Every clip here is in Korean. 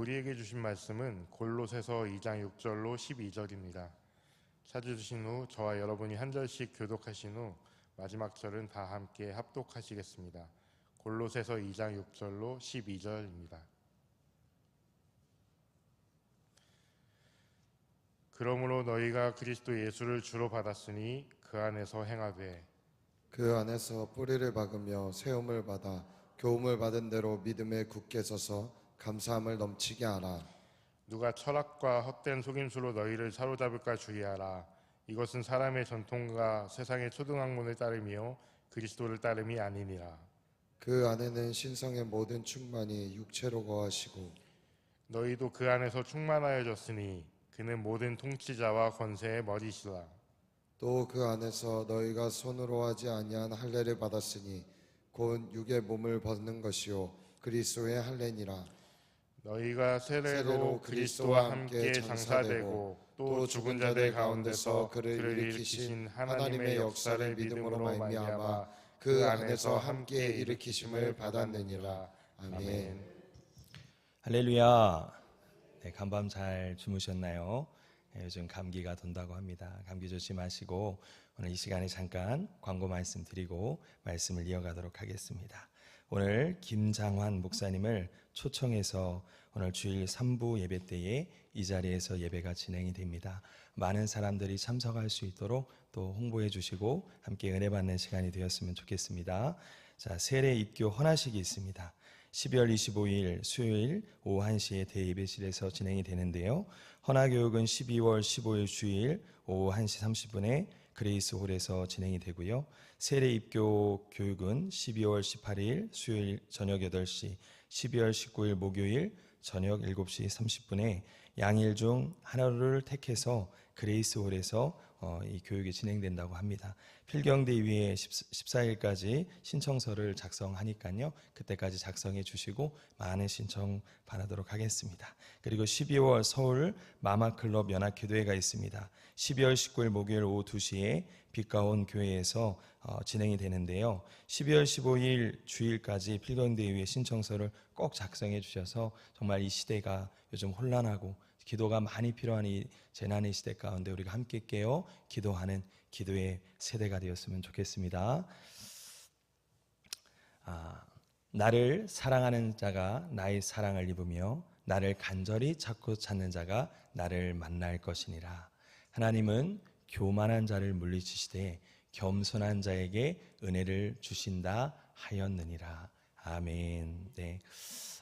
우리에게 주신 말씀은 골로새서 2장 6절로 12절입니다. 찾으신 후 저와 여러분이 한 절씩 교독하신 후 마지막 절은 다 함께 합독하시겠습니다. 골로새서 2장 6절로 12절입니다. 그러므로 너희가 그리스도 예수를 주로 받았으니 그 안에서 행하되 그 안에서 뿌리를 박으며 세움을 받아 교훈을 받은 대로 믿음에 굳게 서서 감사함을 넘치게 하라. 누가 철학과 헛된 속임수로 너희를 사로잡을까 주의하라. 이것은 사람의 전통과 세상의 초등학문을 따르며 그리스도를 따름이 아니니라. 그 안에는 신성의 모든 충만이 육체로 거하시고 너희도 그 안에서 충만하여졌으니 그는 모든 통치자와 권세의 머리시라. 또 그 안에서 너희가 손으로 하지 아니한 할례를 받았으니 곧 육의 몸을 벗는 것이요 그리스도의 할례니라. 너희가 세례로 그리스도와 함께 장사되고 또 죽은 자들 가운데서 그를 일으키신 하나님의 역사를 믿음으로 말미암아 그 안에서 함께 일으키심을 받았느니라. 아멘. 할렐루야. 네, 간밤 잘 주무셨나요? 요즘 감기가 돈다고 합니다. 감기 조심하시고 오늘 이 시간에 잠깐 광고 말씀 드리고 말씀을 이어가도록 하겠습니다. 오늘 김장환 목사님을 초청해서 오늘 주일 3부 예배 때에 이 자리에서 예배가 진행이 됩니다. 많은 사람들이 참석할 수 있도록 또 홍보해 주시고 함께 은혜 받는 시간이 되었으면 좋겠습니다. 자, 세례 입교 헌화식이 있습니다. 12월 25일 수요일 오후 1시에 대예배실에서 진행이 되는데요. 헌화교육은 12월 15일 주일 오후 1시 30분에 그레이스홀에서 진행이 되고요. 세례 입교 교육은 12월 18일 수요일 저녁 8시, 12월 19일 목요일 저녁 7시 30분에 양일 중 하나를 택해서 그레이스홀에서 이 교육이 진행된다고 합니다. 필경대 위에 14일까지 신청서를 작성하니까요. 그때까지 작성해 주시고 많은 신청 바라도록 하겠습니다. 그리고 12월 서울 마마클럽 연합기도회가 있습니다. 12월 19일 목요일 오후 2시에 빛가온 교회에서 진행이 되는데요. 12월 15일 주일까지 필경대 위에 신청서를 꼭 작성해 주셔서 정말 이 시대가 요즘 혼란하고 기도가 많이 필요한 이 재난의 시대 가운데 우리가 함께 깨어 기도하는 기도의 세대가 되었으면 좋겠습니다. 나를 사랑하는 자가 나의 사랑을 입으며 나를 간절히 찾는 자가 나를 만날 것이니라. 하나님은 교만한 자를 물리치시되 겸손한 자에게 은혜를 주신다 하였느니라. 아멘. 네.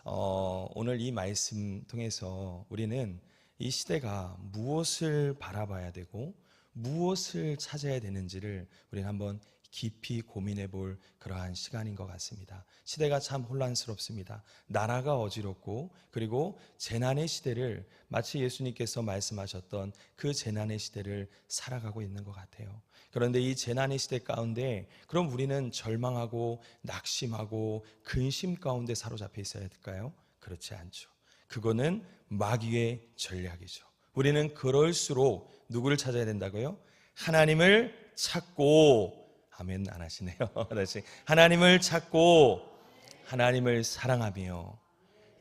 오늘 이 말씀 통해서 우리는 이 시대가 무엇을 바라봐야 되고 무엇을 찾아야 되는지를 우리는 한번 깊이 고민해 볼 그러한 시간인 것 같습니다. 시대가 참 혼란스럽습니다. 나라가 어지럽고 그리고 재난의 시대를 마치 예수님께서 말씀하셨던 그 재난의 시대를 살아가고 있는 것 같아요. 그런데 이 재난의 시대 가운데 그럼 우리는 절망하고 낙심하고 근심 가운데 사로잡혀 있어야 될까요? 그렇지 않죠. 그거는 마귀의 전략이죠. 우리는 그럴수록 누구를 찾아야 된다고요? 하나님을 찾고, 아멘 안 하시네요. 다시 하나님을 찾고 하나님을 사랑하며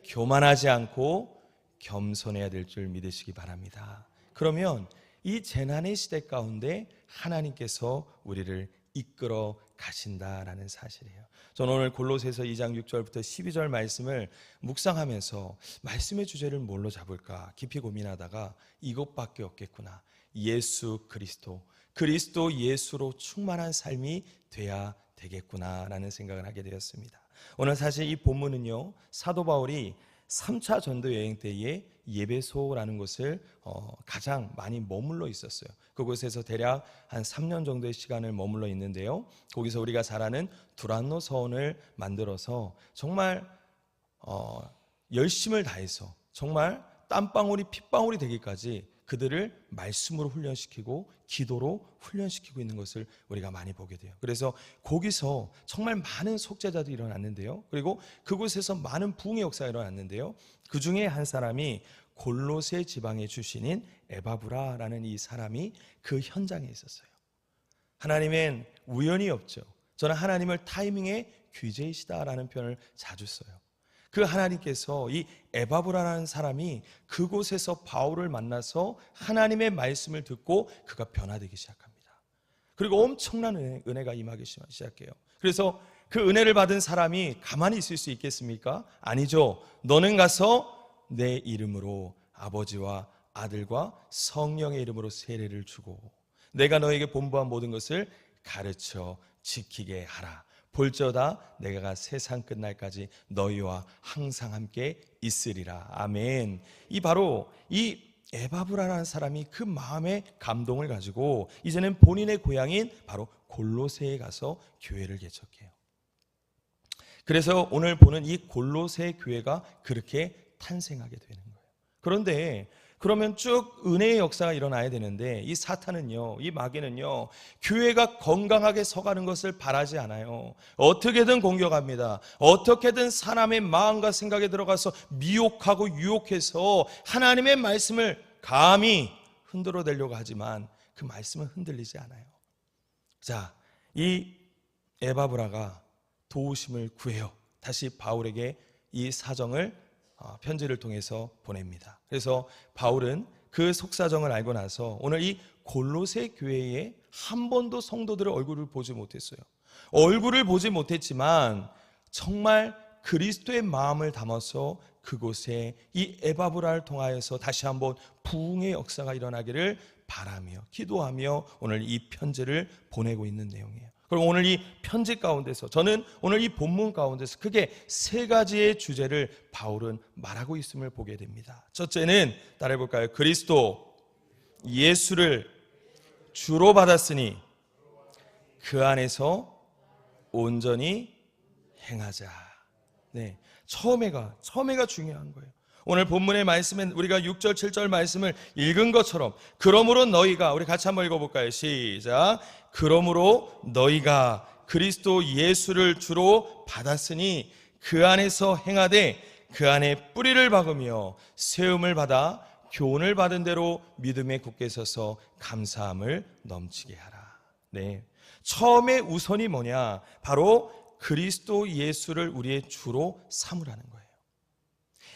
교만하지 않고 겸손해야 될 줄 믿으시기 바랍니다. 그러면 이 재난의 시대 가운데 하나님께서 우리를 이끌어 가신다라는 사실이에요. 저는 오늘 골로새서 2장 6절부터 12절 말씀을 묵상하면서 말씀의 주제를 뭘로 잡을까 깊이 고민하다가 이것밖에 없겠구나. 예수 그리스도 예수로 충만한 삶이 돼야 되겠구나라는 생각을 하게 되었습니다. 오늘 사실 이 본문은요, 사도 바울이 3차 전도 여행 때에 예배소라는 곳을 가장 많이 머물러 있었어요. 그곳에서 대략 한 3년 정도의 시간을 머물러 있는데요, 거기서 우리가 잘 아는 두란노 서원을 만들어서 정말 열심을 다해서 정말 땀방울이 핏방울이 되기까지 그들을 말씀으로 훈련시키고 기도로 훈련시키고 있는 것을 우리가 많이 보게 돼요. 그래서 거기서 정말 많은 속죄자들이 일어났는데요, 그리고 그곳에서 많은 부흥의 역사가 일어났는데요, 그 중에 한 사람이 골로새 지방의 출신인 에바브라라는 이 사람이 그 현장에 있었어요. 하나님은 우연이 없죠. 저는 하나님을 타이밍의 귀재이시다라는 표현을 자주 써요. 그 하나님께서 이 에바브라라는 사람이 그곳에서 바울을 만나서 하나님의 말씀을 듣고 그가 변화되기 시작합니다. 그리고 엄청난 은혜가 임하기 시작해요. 그래서 그 은혜를 받은 사람이 가만히 있을 수 있겠습니까? 아니죠. 너는 가서 내 이름으로 아버지와 아들과 성령의 이름으로 세례를 주고 내가 너에게 본부한 모든 것을 가르쳐 지키게 하라. 볼지어다 내가 세상 끝날까지 너희와 항상 함께 있으리라. 아멘. 이 바로 이 에바브라라는 사람이 그 마음의 감동을 가지고 이제는 본인의 고향인 바로 골로새에 가서 교회를 개척해요. 그래서 오늘 보는 이 골로새 교회가 그렇게 탄생하게 되는 거예요. 그런데 그러면 쭉 은혜의 역사가 일어나야 되는데 이 사탄은요, 이 마귀는요, 교회가 건강하게 서가는 것을 바라지 않아요. 어떻게든 공격합니다. 어떻게든 사람의 마음과 생각에 들어가서 미혹하고 유혹해서 하나님의 말씀을 감히 흔들어 대려고 하지만 그 말씀은 흔들리지 않아요. 자, 이 에바브라가 도우심을 구해요. 다시 바울에게 이 사정을 편지를 통해서 보냅니다. 그래서 바울은 그 속사정을 알고 나서 오늘 이 골로새 교회에 한 번도 성도들의 얼굴을 보지 못했어요. 얼굴을 보지 못했지만 정말 그리스도의 마음을 담아서 그곳에 이 에바브라를 통하여서 다시 한번 부흥의 역사가 일어나기를 바라며 기도하며 오늘 이 편지를 보내고 있는 내용이에요. 그럼 오늘 이 편지 가운데서 저는 오늘 이 본문 가운데서 크게 세 가지의 주제를 바울은 말하고 있음을 보게 됩니다. 첫째는 따라해 볼까요? 그리스도 예수를 주로 받았으니 그 안에서 온전히 행하자. 네, 처음에가 중요한 거예요. 오늘 본문의 말씀은 우리가 6절 7절 말씀을 읽은 것처럼 그러므로 너희가, 우리 같이 한번 읽어볼까요? 시작. 그러므로 너희가 그리스도 예수를 주로 받았으니 그 안에서 행하되 그 안에 뿌리를 박으며 세움을 받아 교훈을 받은 대로 믿음에 굳게 서서 감사함을 넘치게 하라. 네, 처음에 우선이 뭐냐? 바로 그리스도 예수를 우리의 주로 삼으라는 거예요.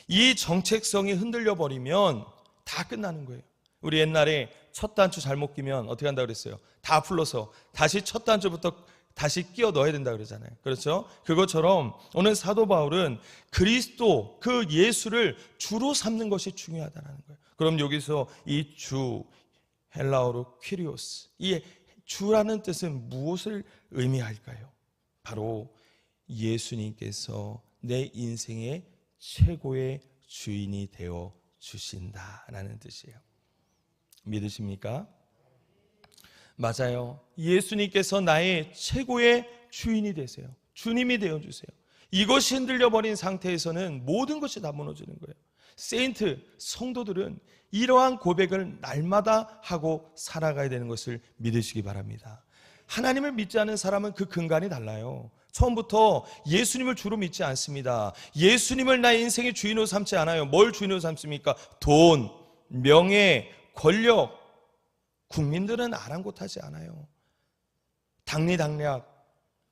이 정체성이 흔들려 버리면 다 끝나는 거예요. 우리 옛날에 첫 단추 잘못 끼면 어떻게 한다고 그랬어요? 다 풀러서 다시 첫 단추부터 다시 끼워 넣어야 된다고 그러잖아요. 그렇죠? 그것처럼 오늘 사도 바울은 그리스도, 그 예수를 주로 삼는 것이 중요하다는 거예요. 그럼 여기서 이 주, 헬라어로 퀴리오스, 이 주라는 뜻은 무엇을 의미할까요? 바로 예수님께서 내 인생의 최고의 주인이 되어 주신다라는 뜻이에요. 믿으십니까? 맞아요. 예수님께서 나의 최고의 주인이 되세요. 주님이 되어 주세요. 이것이 흔들려 버린 상태에서는 모든 것이 다 무너지는 거예요. 세인트, 성도들은 이러한 고백을 날마다 하고 살아가야 되는 것을 믿으시기 바랍니다. 하나님을 믿지 않는 사람은 그 근간이 달라요. 처음부터 예수님을 주로 믿지 않습니다. 예수님을 나의 인생의 주인으로 삼지 않아요. 뭘 주인으로 삼습니까? 돈, 명예, 권력. 국민들은 아랑곳하지 않아요. 당리당략,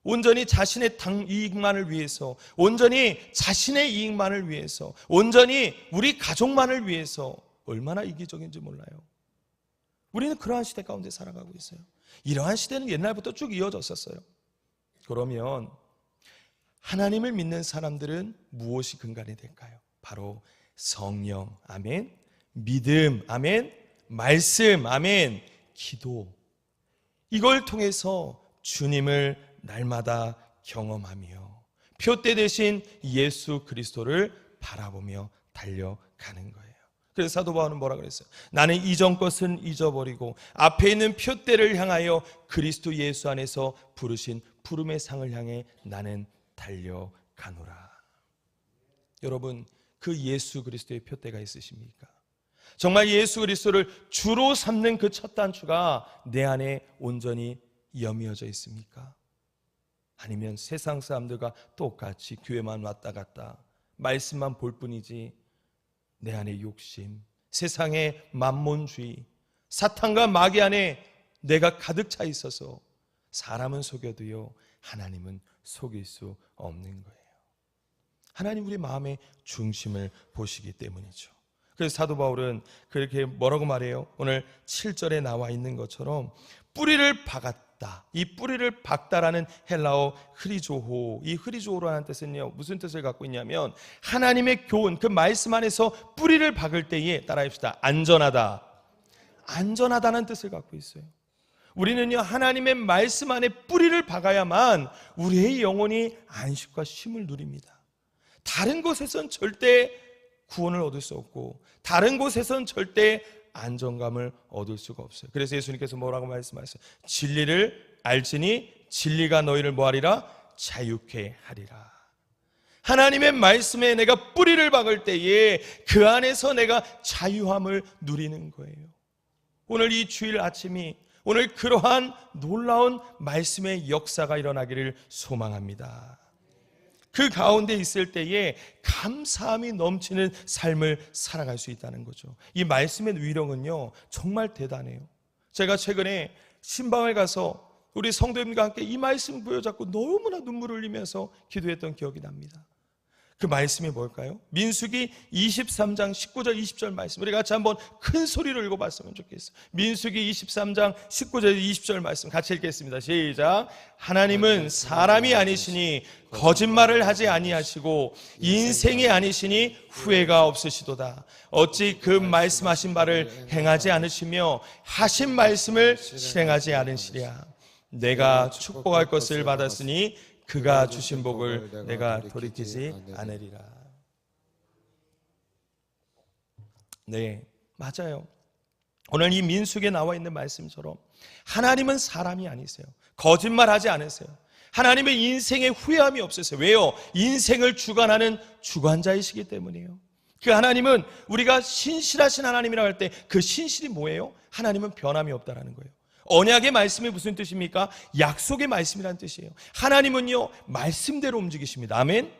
온전히 자신의 이익만을 위해서, 온전히 자신의 이익만을 위해서, 온전히 우리 가족만을 위해서 얼마나 이기적인지 몰라요. 우리는 그러한 시대 가운데 살아가고 있어요. 이러한 시대는 옛날부터 쭉 이어졌었어요. 그러면 하나님을 믿는 사람들은 무엇이 근간이 될까요? 바로 성령, 아멘, 믿음, 아멘, 말씀, 아멘, 기도. 이걸 통해서 주님을 날마다 경험하며 표대 대신 예수 그리스도를 바라보며 달려가는 거예요. 그래서 사도 바울은 뭐라 그랬어요? 나는 이전 것은 잊어버리고 앞에 있는 표대를 향하여 그리스도 예수 안에서 부르신 부름의 상을 향해 나는 달려가노라. 여러분, 그 예수 그리스도의 표대가 있으십니까? 정말 예수 그리스도를 주로 삼는 그 첫 단추가 내 안에 온전히 여미어져 있습니까? 아니면 세상 사람들과 똑같이 교회만 왔다 갔다 말씀만 볼 뿐이지 내 안에 욕심, 세상의 만몬주의, 사탄과 마귀 안에 내가 가득 차 있어서 사람은 속여도요 하나님은 속일 수 없는 거예요. 하나님 우리 마음의 중심을 보시기 때문이죠. 그래서 사도 바울은 그렇게 뭐라고 말해요? 오늘 7절에 나와 있는 것처럼 뿌리를 박았다. 이 뿌리를 박다라는 헬라어 흐리조호, 이 흐리조호라는 뜻은요 무슨 뜻을 갖고 있냐면 하나님의 교훈, 그 말씀 안에서 뿌리를 박을 때에 따라합시다, 안전하다, 안전하다는 뜻을 갖고 있어요. 우리는요 하나님의 말씀 안에 뿌리를 박아야만 우리의 영혼이 안식과 쉼을 누립니다. 다른 곳에선 절대 구원을 얻을 수 없고 다른 곳에선 절대 안정감을 얻을 수가 없어요. 그래서 예수님께서 뭐라고 말씀하셨어요? 진리를 알지니 진리가 너희를 뭐하리라? 자유케 하리라. 하나님의 말씀에 내가 뿌리를 박을 때에 그 안에서 내가 자유함을 누리는 거예요. 오늘 이 주일 아침이 오늘 그러한 놀라운 말씀의 역사가 일어나기를 소망합니다. 그 가운데 있을 때에 감사함이 넘치는 삶을 살아갈 수 있다는 거죠. 이 말씀의 위력은요 정말 대단해요. 제가 최근에 신방을 가서 우리 성도님과 함께 이 말씀 부여잡고 너무나 눈물을 흘리면서 기도했던 기억이 납니다. 그 말씀이 뭘까요? 민수기 23장 19절 20절 말씀, 우리 같이 한번 큰 소리로 읽어봤으면 좋겠어요. 민수기 23장 19절 20절 말씀 같이 읽겠습니다. 시작. 하나님은 사람이 아니시니 거짓말을 하지 아니하시고 인생이 아니시니 후회가 없으시도다. 어찌 그 말씀하신 바를 행하지 않으시며 하신 말씀을 실행하지 않으시랴. 내가 축복할 것을 받았으니 그가 주신 복을 내가 돌이키지 않으리라. 네, 맞아요. 오늘 이 민수기에 나와 있는 말씀처럼 하나님은 사람이 아니세요. 거짓말하지 않으세요. 하나님의 인생에 후회함이 없으세요. 왜요? 인생을 주관하는 주관자이시기 때문이에요. 그 하나님은 우리가 신실하신 하나님이라고 할 때 그 신실이 뭐예요? 하나님은 변함이 없다라는 거예요. 언약의 말씀이 무슨 뜻입니까? 약속의 말씀이라는 뜻이에요. 하나님은요 말씀대로 움직이십니다. 아멘.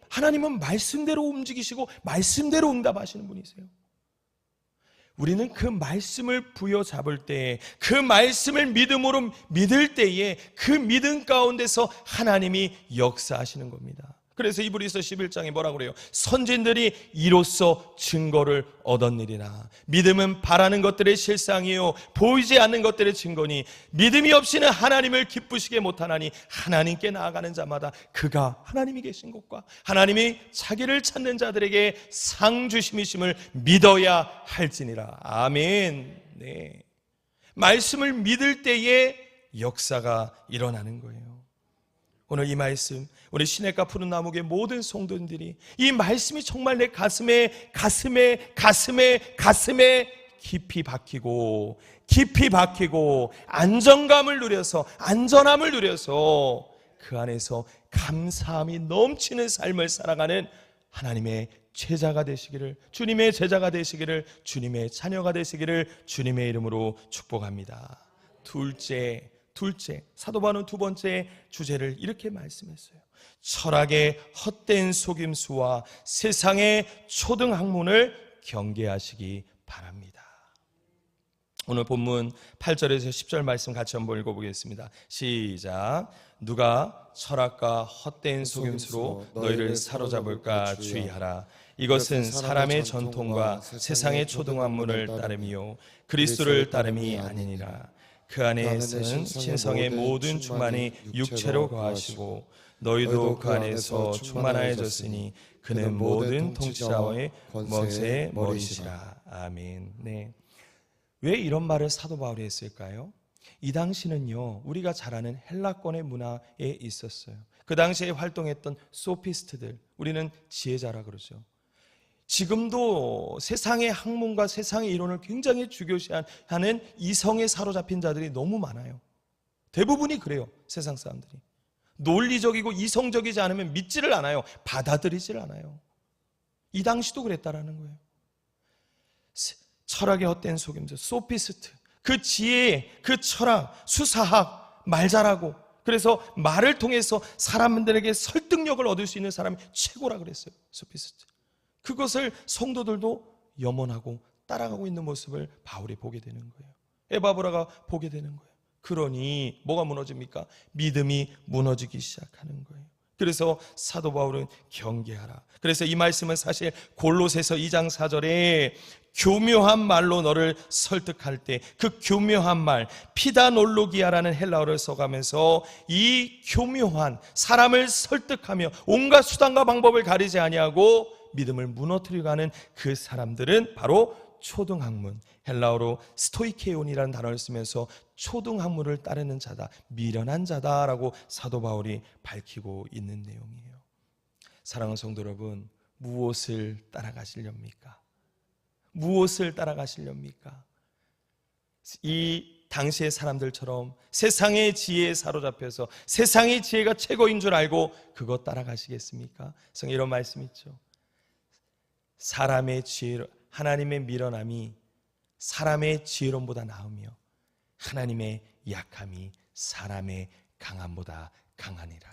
하나님은 말씀대로 움직이시고 말씀대로 응답하시는 분이세요. 우리는 그 말씀을 부여잡을 때에, 그 말씀을 믿음으로 믿을 때에 그 믿음 가운데서 하나님이 역사하시는 겁니다. 그래서 이브리서 11장에 뭐라고 그래요? 선진들이 이로써 증거를 얻었느니라. 믿음은 바라는 것들의 실상이요 보이지 않는 것들의 증거니 믿음이 없이는 하나님을 기쁘시게 못하나니 하나님께 나아가는 자마다 그가 하나님이 계신 것과 하나님이 자기를 찾는 자들에게 상 주심이심을 믿어야 할지니라. 아멘. 네. 말씀을 믿을 때에 역사가 일어나는 거예요. 오늘 이 말씀, 우리 시냇가 푸른 나무의 모든 성도들이 이 말씀이 정말 내 가슴에 깊이 박히고 안정감을 누려서, 안전함을 누려서 그 안에서 감사함이 넘치는 삶을 살아가는 하나님의 제자가 되시기를, 주님의 제자가 되시기를, 주님의 자녀가 되시기를 주님의 이름으로 축복합니다. 둘째, 사도 바울은 두 번째 주제를 이렇게 말씀했어요. 철학의 헛된 속임수와 세상의 초등학문을 경계하시기 바랍니다. 오늘 본문 8절에서 10절 말씀 같이 한번 읽어보겠습니다. 시작. 누가 철학과 헛된 속임수로 너희를 사로잡을까 주의하라. 이것은 사람의 전통과 세상의 초등학문을 따름이요 그리스도를 따름이 아니니라. 그 안에서는 신성의 모든 충만이 육체로 거하시고 너희도 그 안에서 충만하여졌으니 그는 모든 통치자의 멋의 머리시라. 아멘. 네. 왜 이런 말을 사도 바울이 했을까요? 이 당시는요 우리가 잘 아는 헬라권의 문화에 있었어요. 그 당시에 활동했던 소피스트들, 우리는 지혜자라 그러죠. 지금도 세상의 학문과 세상의 이론을 굉장히 중요시하는 이성에 사로잡힌 자들이 너무 많아요. 대부분이 그래요. 세상 사람들이 논리적이고 이성적이지 않으면 믿지를 않아요. 받아들이지를 않아요. 이 당시도 그랬다라는 거예요. 철학의 헛된 속임수, 소피스트, 그 지혜, 그 철학, 수사학, 말 잘하고, 그래서 말을 통해서 사람들에게 설득력을 얻을 수 있는 사람이 최고라 그랬어요. 소피스트. 그것을 성도들도 염원하고 따라가고 있는 모습을 바울이 보게 되는 거예요. 에바브라가 보게 되는 거예요. 그러니 뭐가 무너집니까? 믿음이 무너지기 시작하는 거예요. 그래서 사도 바울은 경계하라. 그래서 이 말씀은 사실 골로새서 2장 4절에 교묘한 말로 너를 설득할 때 그 교묘한 말, 피다놀로기아라는 헬라어를 써가면서 이 교묘한 사람을 설득하며 온갖 수단과 방법을 가리지 아니하고 믿음을 무너뜨리고 가는 그 사람들은 바로 초등학문, 헬라어로 스토이케온이라는 단어를 쓰면서 초등학문을 따르는 자다, 미련한 자다라고 사도 바울이 밝히고 있는 내용이에요. 사랑하는 성도 여러분, 무엇을 따라가시렵니까? 무엇을 따라가시렵니까? 이 당시의 사람들처럼 세상의 지혜에 사로잡혀서 세상의 지혜가 최고인 줄 알고 그것 따라가시겠습니까? 성경 이런 말씀 있죠. 사람의 지혜로, 하나님의 미련함이 사람의 지혜로움보다 나으며 하나님의 약함이 사람의 강함보다 강하니라.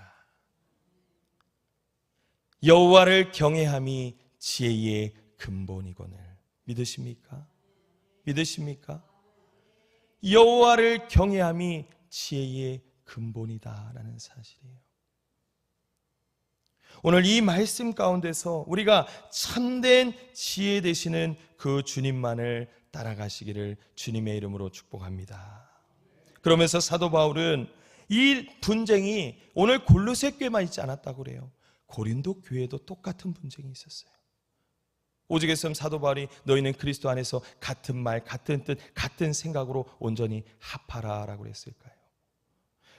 여호와를 경외함이 지혜의 근본이거늘. 믿으십니까? 믿으십니까? 여호와를 경외함이 지혜의 근본이다라는 사실이에요. 오늘 이 말씀 가운데서 우리가 참된 지혜 되시는 그 주님만을 따라가시기를 주님의 이름으로 축복합니다. 그러면서 사도 바울은 이 분쟁이 오늘 골로새 교회만 있지 않았다고 그래요. 고린도 교회도 똑같은 분쟁이 있었어요. 오직했으면 사도 바울이 너희는 그리스도 안에서 같은 말, 같은 뜻, 같은 생각으로 온전히 합하라라고 그랬을까요?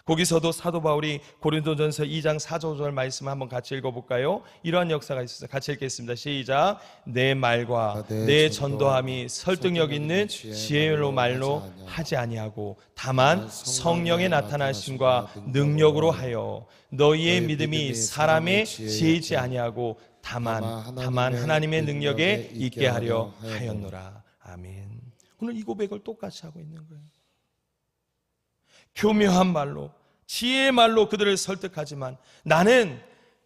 거기서도 사도 바울이 고린도전서 2장 4절 말씀 한번 같이 읽어볼까요? 이러한 역사가 있었어요. 같이 읽겠습니다. 시작. 내 말과 내 전도함이 설득력 있는 지혜로 말로 하지 아니하고 다만 성령의 나타나심과 능력으로 하여 너희의 믿음이 사람의 지혜이지 아니하고 다만 하나님의 능력에 있게 하려 하였노라. 아멘. 오늘 이 고백을 똑같이 하고 있는 거예요. 교묘한 말로, 지혜의 말로 그들을 설득하지만 나는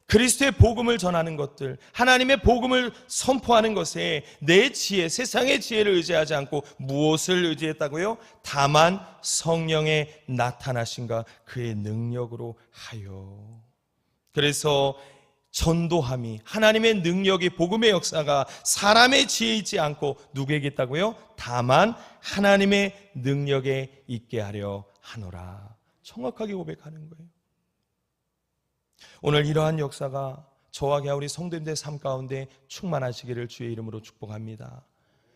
그리스도의 복음을 전하는 것들, 하나님의 복음을 선포하는 것에 내 지혜, 세상의 지혜를 의지하지 않고 무엇을 의지했다고요? 다만 성령의 나타나심과 그의 능력으로 하여. 그래서 전도함이, 하나님의 능력이, 복음의 역사가 사람의 지혜에 있지 않고 누구에게 있다고요? 다만 하나님의 능력에 있게 하려 하노라. 정확하게 고백하는 거예요. 오늘 이러한 역사가 저와 우리 성도님들의 삶 가운데 충만하시기를 주의 이름으로 축복합니다.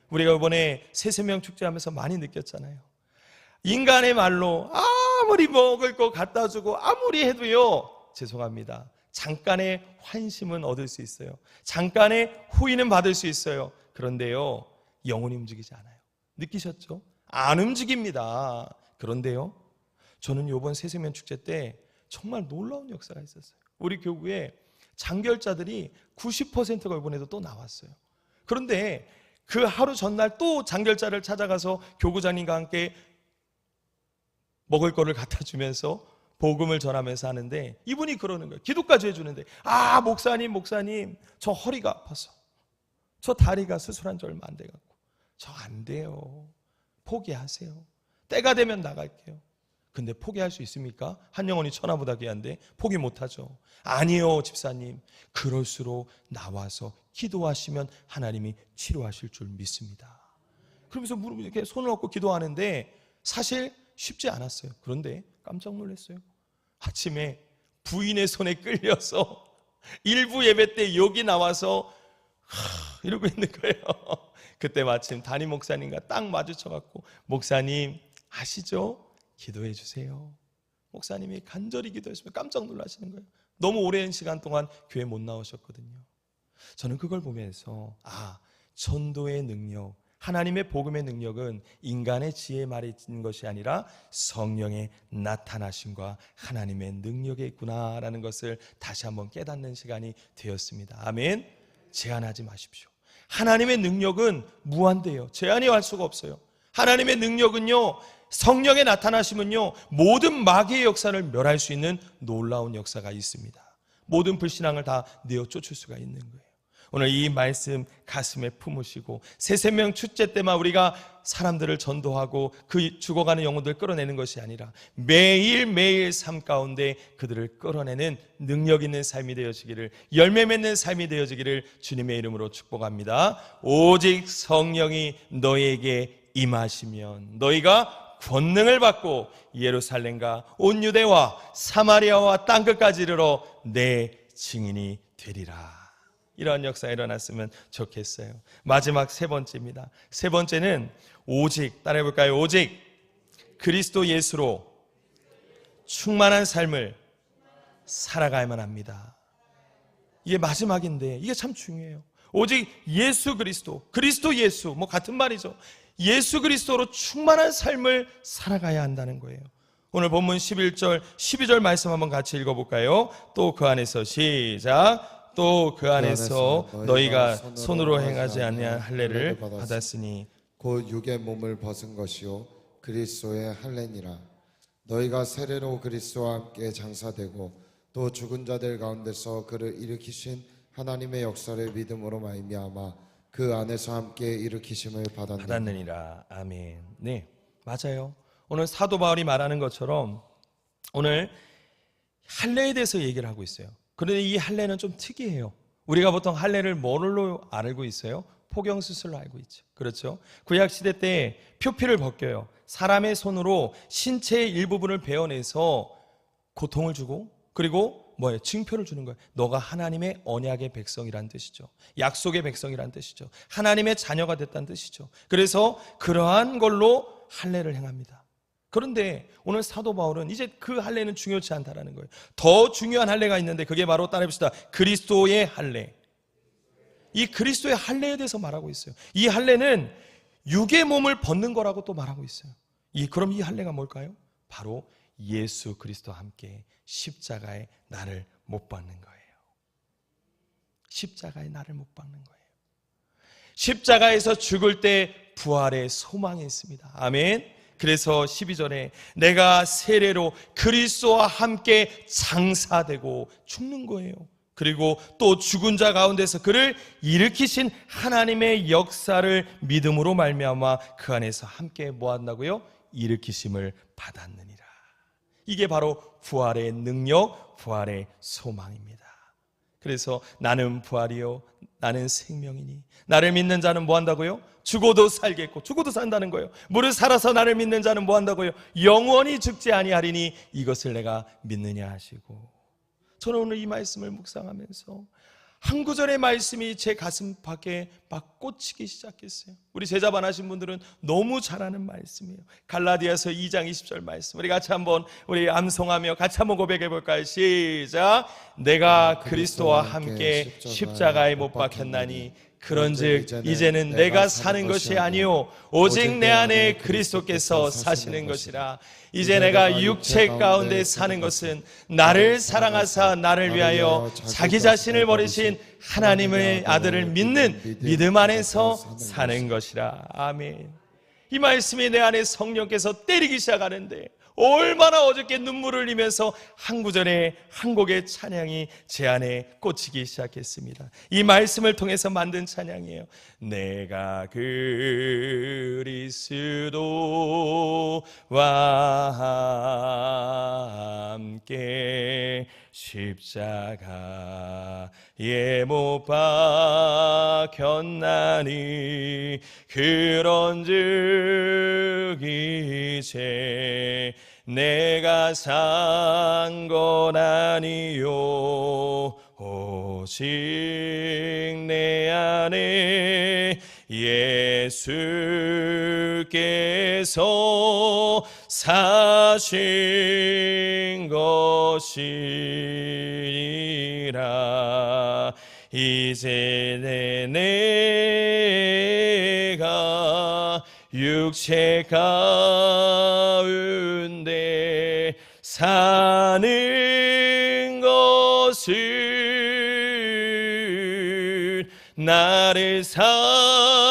우리가 이번에 새세명 축제하면서 많이 느꼈잖아요. 인간의 말로 아무리 먹을 거 갖다 주고 아무리 해도요, 죄송합니다, 잠깐의 환심은 얻을 수 있어요. 잠깐의 후회는 받을 수 있어요. 그런데요, 영혼이 움직이지 않아요. 느끼셨죠? 안 움직입니다. 그런데요, 저는 이번 새세명 축제 때 정말 놀라운 역사가 있었어요. 우리 교구에 장결자들이 90%가 이번에도 또 나왔어요. 그런데 그 하루 전날 또 장결자를 찾아가서 교구장님과 함께 먹을 거를 갖다 주면서 복음을 전하면서 하는데 이분이 그러는 거예요. 기도까지 해주는데 목사님 저 허리가 아파서, 저 다리가 수술한 지 얼마 안 돼갖고 저 안 돼요. 포기하세요. 때가 되면 나갈게요. 근데 포기할 수 있습니까? 한 영혼이 천하보다 귀한데 포기 못하죠. 아니요, 집사님. 그럴수록 나와서 기도하시면 하나님이 치료하실 줄 믿습니다. 그러면서 무릎 이렇게 손을 얹고 기도하는데 사실 쉽지 않았어요. 그런데 깜짝 놀랐어요. 아침에 부인의 손에 끌려서 일부 예배 때 여기 나와서 이러고 있는 거예요. 그때 마침 담임 목사님과 딱 마주쳐갖고, 목사님 아시죠? 기도해 주세요. 목사님이 간절히 기도했으면 깜짝 놀라시는 거예요. 너무 오랜 시간 동안 교회 못 나오셨거든요. 저는 그걸 보면서 전도의 능력, 하나님의 복음의 능력은 인간의 지혜에 말이 있는 것이 아니라 성령의 나타나심과 하나님의 능력에 있구나라는 것을 다시 한번 깨닫는 시간이 되었습니다. 아멘. 제한하지 마십시오. 하나님의 능력은 무한대요. 제한이 할 수가 없어요. 하나님의 능력은요, 성령의 나타나심은요, 모든 마귀의 역사를 멸할 수 있는 놀라운 역사가 있습니다. 모든 불신앙을 다 내어 쫓을 수가 있는 거예요. 오늘 이 말씀 가슴에 품으시고 새생명 축제 때만 우리가 사람들을 전도하고 그 죽어가는 영혼들을 끌어내는 것이 아니라 매일매일 삶 가운데 그들을 끌어내는 능력 있는 삶이 되어지기를, 열매 맺는 삶이 되어지기를 주님의 이름으로 축복합니다. 오직 성령이 너희에게 임하시면 너희가 권능을 받고 예루살렘과 온 유대와 사마리아와 땅끝까지 이르러 내 증인이 되리라. 이런 역사가 일어났으면 좋겠어요. 마지막 세 번째입니다. 세 번째는 오직, 따라해볼까요? 오직 그리스도 예수로 충만한 삶을 살아가야만 합니다. 이게 마지막인데 이게 참 중요해요. 오직 예수 그리스도, 그리스도 예수, 뭐 같은 말이죠. 예수 그리스도로 충만한 삶을 살아가야 한다는 거예요. 오늘 본문 11절, 12절 말씀 한번 같이 읽어볼까요? 또 그 안에서 시작. 또 그 안에서 너희가 손으로 행하지 아니한 할례를 받았으니 곧 육의 몸을 벗은 것이요 그리스도의 할례니라. 너희가 세례로 그리스도와 함께 장사되고 또 죽은 자들 가운데서 그를 일으키신 하나님의 역사를 믿음으로 말미암아 그 안에서 함께 일으키심을 받았느니라. 아멘. 네, 맞아요. 오늘 사도 바울이 말하는 것처럼 오늘 할례에 대해서 얘기를 하고 있어요. 그런데 이 할례는 좀 특이해요. 우리가 보통 할례를 뭘로 알고 있어요? 포경수술로 알고 있죠. 그렇죠? 구약시대 때 표피를 벗겨요. 사람의 손으로 신체의 일부분을 베어내서 고통을 주고, 그리고 뭐예요? 증표를 주는 거예요. 너가 하나님의 언약의 백성이란 뜻이죠. 약속의 백성이란 뜻이죠. 하나님의 자녀가 됐다는 뜻이죠. 그래서 그러한 걸로 할례를 행합니다. 그런데 오늘 사도 바울은 이제 그 할례는 중요치 않다라는 거예요. 더 중요한 할례가 있는데 그게 바로 따라해봅시다. 그리스도의 할례. 이 그리스도의 할례에 대해서 말하고 있어요. 이 할례는 육의 몸을 벗는 거라고 또 말하고 있어요. 그럼 이 할례가 뭘까요? 바로 예수 그리스도와 함께 십자가에 나를 못 박는 거예요. 십자가에 나를 못 박는 거예요. 십자가에서 죽을 때 부활의 소망이 있습니다. 아멘. 그래서 12절에 내가 세례로 그리스도와 함께 장사되고 죽는 거예요. 그리고 또 죽은 자 가운데서 그를 일으키신 하나님의 역사를 믿음으로 말미암아 그 안에서 함께 뭐 한다고요? 일으키심을 받았느니라. 이게 바로 부활의 능력, 부활의 소망입니다. 그래서 나는 부활이요 나는 생명이니 나를 믿는 자는 뭐 한다고요? 죽어도 살겠고, 죽어도 산다는 거예요. 무릇 살아서 나를 믿는 자는 뭐 한다고요? 영원히 죽지 아니하리니 이것을 내가 믿느냐 하시고. 저는 오늘 이 말씀을 묵상하면서 한 구절의 말씀이 제 가슴 밖에 막 꽂히기 시작했어요. 우리 제자반 하신 분들은 너무 잘 아는 말씀이에요. 갈라디아서 2장 20절 말씀. 우리 같이 한번 우리 암송하며 같이 한번 고백해 볼까요? 시작. 내가 그리스도와 함께 십자가에 못 박혔나니 그런즉 이제는 내가 사는 것이 아니요 오직 내 안에 그리스도께서 사시는 것이라. 이제 내가 육체 가운데 사는 것은 나를 사랑하사 나를 위하여 자기 자신을 버리신 하나님의 아들을 믿는 믿음 안에서 사는 것이라. 아멘. 이 말씀이 내 안에 성령께서 때리기 시작하는데 얼마나 어저께 눈물을 흘리면서 한 구절에 한 곡의 찬양이 제 안에 꽂히기 시작했습니다. 이 말씀을 통해서 만든 찬양이에요. 내가 그리스도와 함께 십자가에 못 박혔나니 그런즉 이제 내가 산 건 아니요 오직 내 안에 예수께서 사신 것이라. 이제 내가 육체 가운데 사는 것은 나를 사랑하사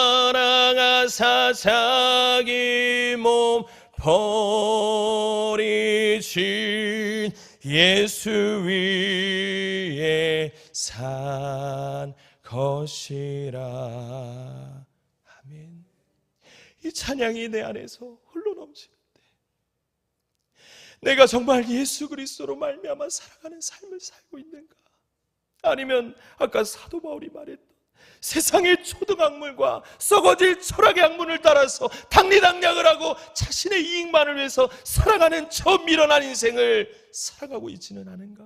자기 몸 버리신 예수 위에 산 것이라. 아멘. 이 찬양이 내 안에서 흘러넘치는데 내가 정말 예수 그리스도로 말미암아 살아가는 삶을 살고 있는가? 아니면 아까 사도 바울이 말했던 세상의 초등학문과 썩어질 철학의 학문을 따라서 당리당략을 하고 자신의 이익만을 위해서 살아가는 저 미련한 인생을 살아가고 있지는 않은가?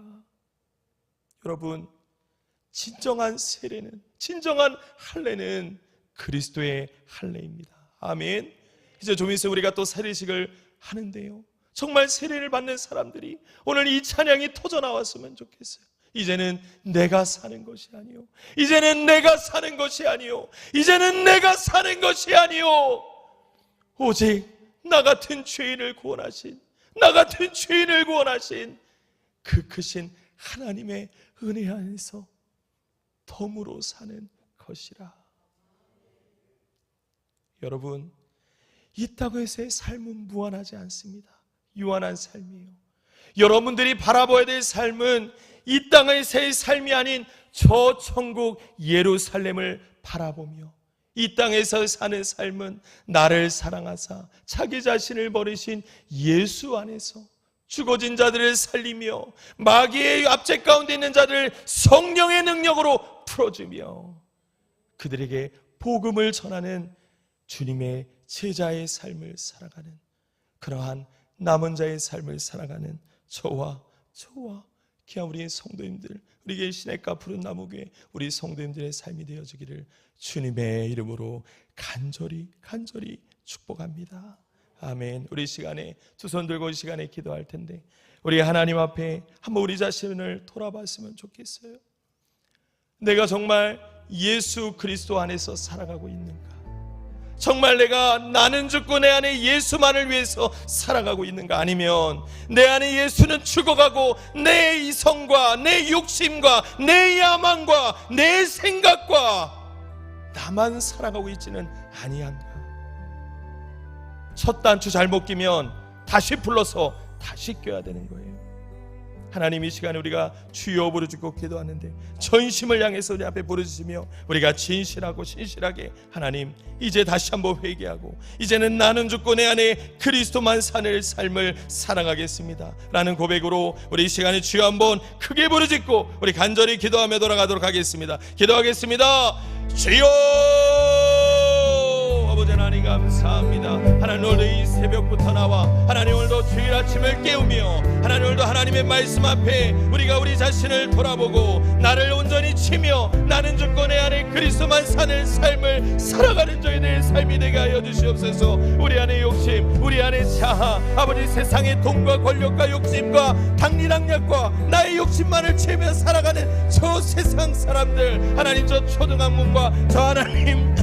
여러분, 진정한 세례는, 진정한 할례는 그리스도의 할례입니다. 아멘. 이제 좀 있으면 우리가 또 세례식을 하는데요, 정말 세례를 받는 사람들이 오늘 이 찬양이 터져 나왔으면 좋겠어요. 이제는 내가 사는 것이 아니요, 이제는 내가 사는 것이 아니요, 이제는 내가 사는 것이 아니요, 오직 나 같은 죄인을 구원하신, 나 같은 죄인을 구원하신 그 크신 하나님의 은혜 안에서 덤으로 사는 것이라. 여러분, 이 땅에서의 삶은 무한하지 않습니다. 유한한 삶이에요. 여러분들이 바라봐야 될 삶은 이 땅에서의 삶이 아닌 저 천국 예루살렘을 바라보며, 이 땅에서 사는 삶은 나를 사랑하사 자기 자신을 버리신 예수 안에서 죽어진 자들을 살리며 마귀의 압제 가운데 있는 자들을 성령의 능력으로 풀어주며 그들에게 복음을 전하는 주님의 제자의 삶을 살아가는, 그러한 남은 자의 삶을 살아가는 저와 귀한 우리 성도님들, 우리 시냇가 푸른 나무교회 우리 성도님들의 삶이 되어지기를 주님의 이름으로 간절히 축복합니다. 아멘. 우리 시간에 두 손 들고 이 시간에 기도할 텐데, 우리 하나님 앞에 한번 우리 자신을 돌아봤으면 좋겠어요. 내가 정말 예수 그리스도 안에서 살아가고 있는가? 정말 내가 나는 죽고 내 안에 예수만을 위해서 살아가고 있는가? 아니면 내 안에 예수는 죽어가고 내 이성과 내 욕심과 내 야망과 내 생각과 나만 살아가고 있지는 아니한가? 첫 단추 잘못 끼면 다시 불러서 다시 껴야 되는 거예요. 하나님, 이 시간에 우리가 주여 부르짖고 기도하는데 전심을 향해서 우리 앞에 부르짖으며 우리가 진실하고 신실하게, 하나님 이제 다시 한번 회개하고 이제는 나는 죽고 내 안에 그리스도만 사는 삶을 살아가겠습니다 라는 고백으로 우리 이 시간에 주여 한번 크게 부르짖고 우리 간절히 기도하며 돌아가도록 하겠습니다. 기도하겠습니다. 주여! 아버지 하나님 감사합니다. 하나님, 오늘도 이 새벽부터 나와 하나님 오늘도 주일 아침을 깨우며 하나님 오늘도 하나님의 말씀 앞에 우리가 우리 자신을 돌아보고 나를 온전히 치며 나는 죽고 내 안에 그리스도만 사는 삶을 살아가는 저희들의 삶이 되게 하여 주시옵소서. 우리 안에 욕심, 우리 안에 자아, 아버지 세상의 돈과 권력과 욕심과 당리당략과 나의 욕심만을 채우며 살아가는 저 세상 사람들, 하나님 저 초등학문과 저 하나님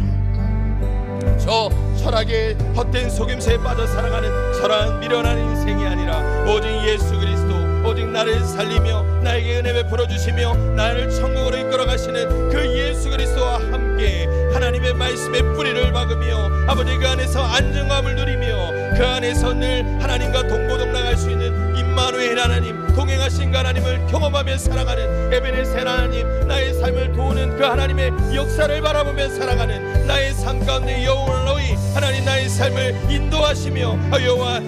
저 철학의 헛된 속임새에 빠져 살아가는 저런 미련한 인생이 아니라 오직 예수 그리스도, 오직 나를 살리며 나에게 은혜 베풀어 주시며 나를 천국으로 이끌어 가시는 그 예수 그리스도와 함께 하나님의 말씀의 뿌리를 박으며 아버지 그 안에서 안정감을 누리며 그 안에서 늘 하나님과 동고동락할 수 있는 임마누엘 하나님, 동행하신 그 하나님을 경험하며 살아가는 에베네셀 하나님, 나의 삶을 도우는 그 하나님의 역사를 바라보며 살아가는 나의 삶 가운데 여호와의 하나님, 나의 삶을 인도하시며 여호와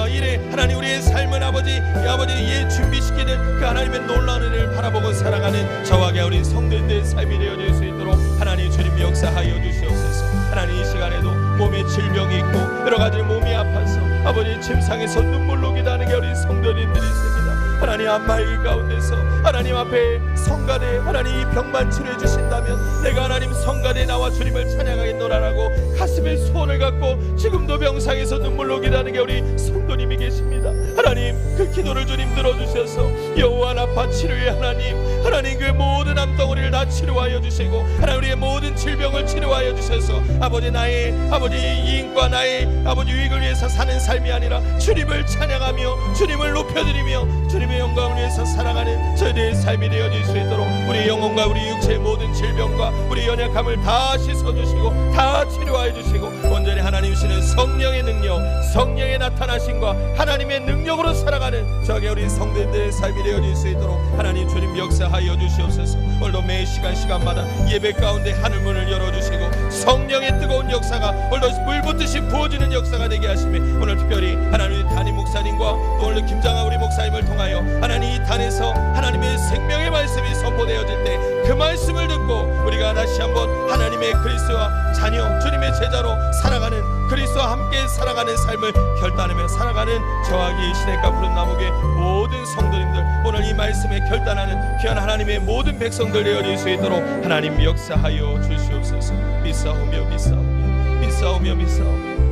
이래 하나님 우리의 삶은 아버지 예 준비시키는 그 하나님의 놀라운 은혜를 바라보고 살아가는 저와 우리 성도님들의 삶이 되어질 수 있도록 하나님 주님 역사하여 주시옵소서. 하나님, 이 시간에도 몸에 질병이 있고 여러 가지 몸이 아파서 아버지 침상에서 눈물로 기다리는 게 우리 성도님들이 있습니다. 하나님 안마의 가운데서 하나님 앞에 성가대 하나님 이 병만 치료해 주신다면 내가 하나님 성가대 나와 주님을 찬양하겠노라라고 가슴에 소원을 갖고 지금도 병상에서 눈물로 기다리는 게 우리 성도님이 계십니다. 하나님, 그 기도를 주님 들어주셔서 여호와 라파 치료의 하나님 그 모든 암덩어리를 다 치료하여 주시고 하나님 우리의 모든 질병을 치료하여 주셔서 아버지 나의 아버지 이익과 나의 아버지 유익을 위해서 사는 삶이 아니라 주님을 찬양하며 주님을 높여드리며 주님의 영광을 위해서 살아가는 저희들의 삶이 되어질 수 있도록 우리 영혼과 우리 육체의 모든 질병과 우리 연약함을 다 씻어주시고 다 치료해 주시고 온전히 하나님 주시는 성령의 능력, 성령의 나타나심과 하나님의 능력으로 살아가는 저게 우리 성도들의 삶이 되어질 수 있도록 하나님 주님 역사하여 주시옵소서. 오늘도 매 시간마다 예배 가운데 하늘문을 열어주시고 성령의 뜨거운 역사가 오늘도 물붓듯이 부어지는 역사가 되게 하시며 오늘 특별히 하나님의 담임 목사님과 또 오늘 김장하 우리 목사님을 통하여 하나님 이 단에서 하나님의 생명의 말씀이 선포되어질 때 그 말씀을 듣고 우리가 다시 한번 하나님의 그리스도와 자녀 주님의 제자로 살아가는 그리스도와 함께 살아가는 삶을 결단하며 살아가는 저하기 이 시대가 푸른 나무의 모든 성도님들 오늘 이 말씀에 결단하는 귀한 하나님의 모든 백성들 되어질 수 있도록 하나님 역사하여 주시옵소서. 믿사오며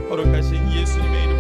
거룩하신 예수님의 이름